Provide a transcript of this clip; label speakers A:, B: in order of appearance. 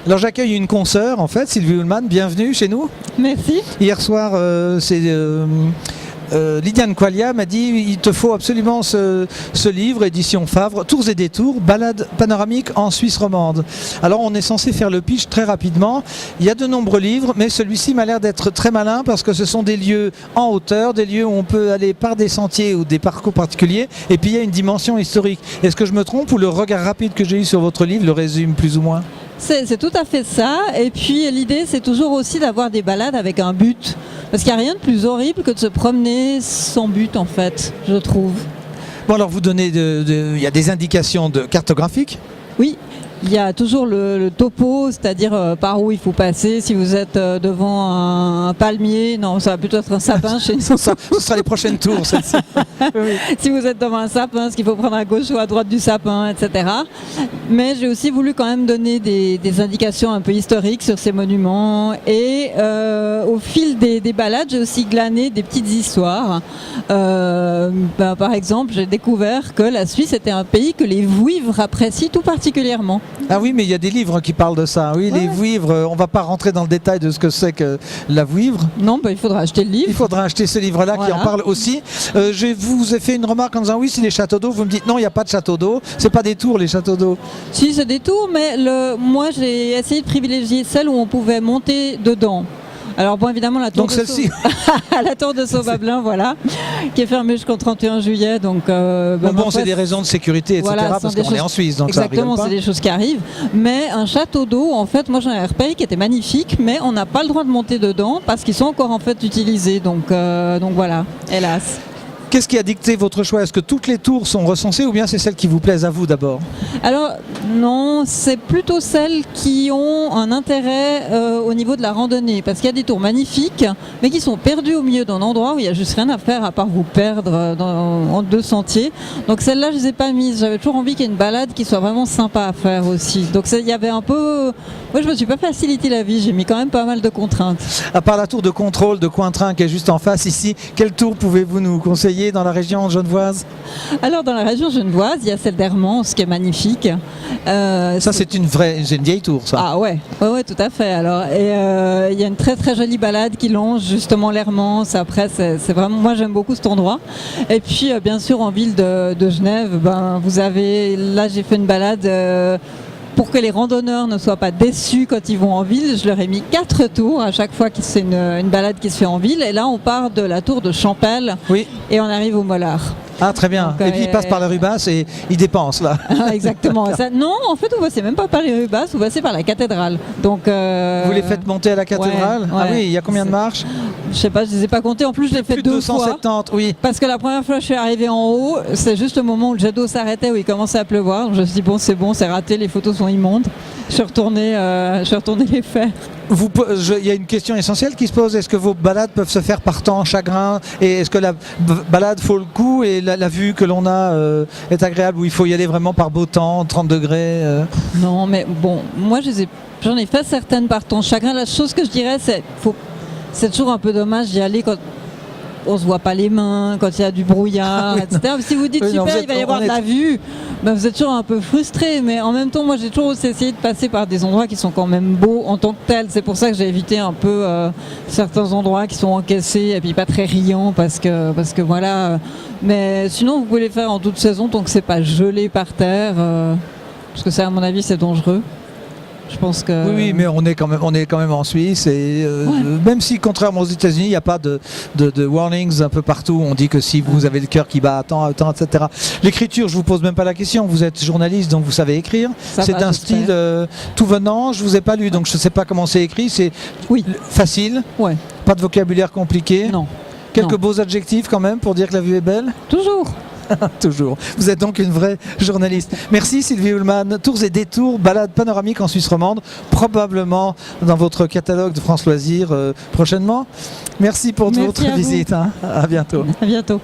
A: Alors j'accueille une consoeur en fait, Sylvie Ullmann, bienvenue chez nous.
B: Merci.
A: Hier soir, Lydiane Qualia m'a dit il te faut absolument ce livre, édition Favre, Tours et détours, balade panoramique en Suisse romande. Alors on est censé faire le pitch très rapidement. Il y a de nombreux livres, mais celui-ci m'a l'air d'être très malin parce que ce sont des lieux en hauteur, des lieux où on peut aller par des sentiers ou des parcours particuliers, et puis il y a une dimension historique. Est-ce que je me trompe ou le regard rapide que j'ai eu sur votre livre le résume plus ou moins ?
B: C'est tout à fait ça. Et puis l'idée, c'est toujours aussi d'avoir des balades avec un but. Parce qu'il n'y a rien de plus horrible que de se promener sans but, en fait, je trouve.
A: Bon, alors vous donnez, il y a des indications cartographiques ?
B: Oui. Il y a toujours le topo, c'est-à-dire par où il faut passer. Si vous êtes devant un palmier, non, ça va plutôt être un sapin chez nous.
A: Ce sera les prochaines tours, celle-ci.
B: Oui. Si vous êtes devant un sapin, ce qu'il faut prendre à gauche ou à droite du sapin, etc. Mais j'ai aussi voulu quand même donner des indications un peu historiques sur ces monuments. Et au fil des balades, j'ai aussi glané des petites histoires. Par exemple, j'ai découvert que la Suisse était un pays que les Vouivres apprécient tout particulièrement.
A: Ah oui, mais il y a des livres qui parlent de ça. Oui, les vouivres, on ne va pas rentrer dans le détail de ce que c'est que la vouivre.
B: Non, il faudra acheter le livre.
A: Il faudra acheter ce livre-là qui en parle aussi. Je vous ai fait une remarque en disant oui, c'est les châteaux d'eau. Vous me dites non, il n'y a pas de château d'eau. C'est pas des tours, les châteaux d'eau.
B: Si, c'est des tours, mais moi j'ai essayé de privilégier celle où on pouvait monter dedans. Alors bon, évidemment, la tour la tour de Sauvablin, voilà, qui est fermée jusqu'au 31 juillet. Donc,
A: c'est des raisons de sécurité, etc. Voilà, parce qu'on est en Suisse, donc
B: exactement, c'est des choses qui arrivent. Mais un château d'eau, en fait, moi j'en ai repéré qui était magnifique, mais on n'a pas le droit de monter dedans parce qu'ils sont encore en fait utilisés. Donc voilà, hélas.
A: Qu'est-ce qui a dicté votre choix? Est-ce que toutes les tours sont recensées ou bien c'est celles qui vous plaisent à vous d'abord?
B: Alors non, c'est plutôt celles qui ont un intérêt au niveau de la randonnée, parce qu'il y a des tours magnifiques, mais qui sont perdues au milieu d'un endroit où il n'y a juste rien à faire à part vous perdre en deux sentiers. Donc celles-là, je ne les ai pas mises. J'avais toujours envie qu'il y ait une balade qui soit vraiment sympa à faire aussi. Donc il y avait un peu... Moi, je ne me suis pas facilité la vie, j'ai mis quand même pas mal de contraintes.
A: À part la tour de contrôle de Cointrin qui est juste en face ici, quelle tour pouvez-vous nous conseiller dans la région genevoise?
B: Alors dans la région genevoise, il y a celle d'Hermance qui est magnifique.
A: Ça c'est une vieille tour, ça.
B: Ah ouais, tout à fait. Alors il y a une très très jolie balade qui longe justement l'Hermance. Après c'est vraiment, moi j'aime beaucoup cet endroit. Et puis bien sûr en ville de Genève, vous avez, là j'ai fait une balade. Pour que les randonneurs ne soient pas déçus quand ils vont en ville, je leur ai mis 4 tours à chaque fois que c'est une balade qui se fait en ville. Et là, on part de la tour de Champel et on arrive au Mollard.
A: Ah très bien. Donc, et puis il passe par la rue Basse et il dépense là.
B: Exactement. Non, en fait, vous passez même pas par les rues Basses, vous passez par la cathédrale. Donc,
A: vous les faites monter à la cathédrale? Ah oui, il y a combien de marches?
B: Je sais pas, je les ai pas comptés. En plus, je l'ai fait
A: plus de
B: 270,
A: fois. Oui.
B: Parce que la première fois, je suis arrivée en haut, c'est juste le moment où le jet d'eau s'arrêtait, où il commençait à pleuvoir. Donc, je me suis dit bon, c'est raté, les photos sont immondes. Je suis retournée les faire.
A: Il y a une question essentielle qui se pose. Est-ce que vos balades peuvent se faire par temps, chagrin? Et est-ce que la balade vaut le coup et la vue que l'on a est agréable, ou il faut y aller vraiment par beau temps, 30 degrés
B: Non, mais bon, moi j'en ai fait certaines par temps, chagrin. La chose que je dirais, c'est toujours un peu dommage d'y aller quand on se voit pas les mains, quand il y a du brouillard, etc. Si vous dites super, il va y avoir de la vue, vous êtes toujours un peu frustré, mais en même temps, moi j'ai toujours essayé de passer par des endroits qui sont quand même beaux en tant que tels. C'est pour ça que j'ai évité un peu certains endroits qui sont encaissés et puis pas très riants, parce que voilà. Mais sinon, vous pouvez les faire en toute saison tant que c'est pas gelé par terre, parce que ça, à mon avis, c'est dangereux. Je pense que...
A: Oui, mais on est quand même en Suisse et même si, contrairement aux États-Unis, il n'y a pas de warnings un peu partout, on dit que si vous avez le cœur qui bat à temps, etc. L'écriture, je vous pose même pas la question. Vous êtes journaliste, donc vous savez écrire. C'est d'un style tout venant. Je vous ai pas lu, donc je ne sais pas comment c'est écrit. C'est facile.
B: Ouais.
A: Pas de vocabulaire compliqué.
B: Non.
A: Quelques beaux adjectifs quand même pour dire que la vue est belle.
B: Toujours.
A: Toujours. Vous êtes donc une vraie journaliste. Merci Sylvie Ullmann. Tours et détours, balade panoramique en Suisse romande, probablement dans votre catalogue de France Loisirs prochainement. Merci pour votre visite. À bientôt.
B: À bientôt.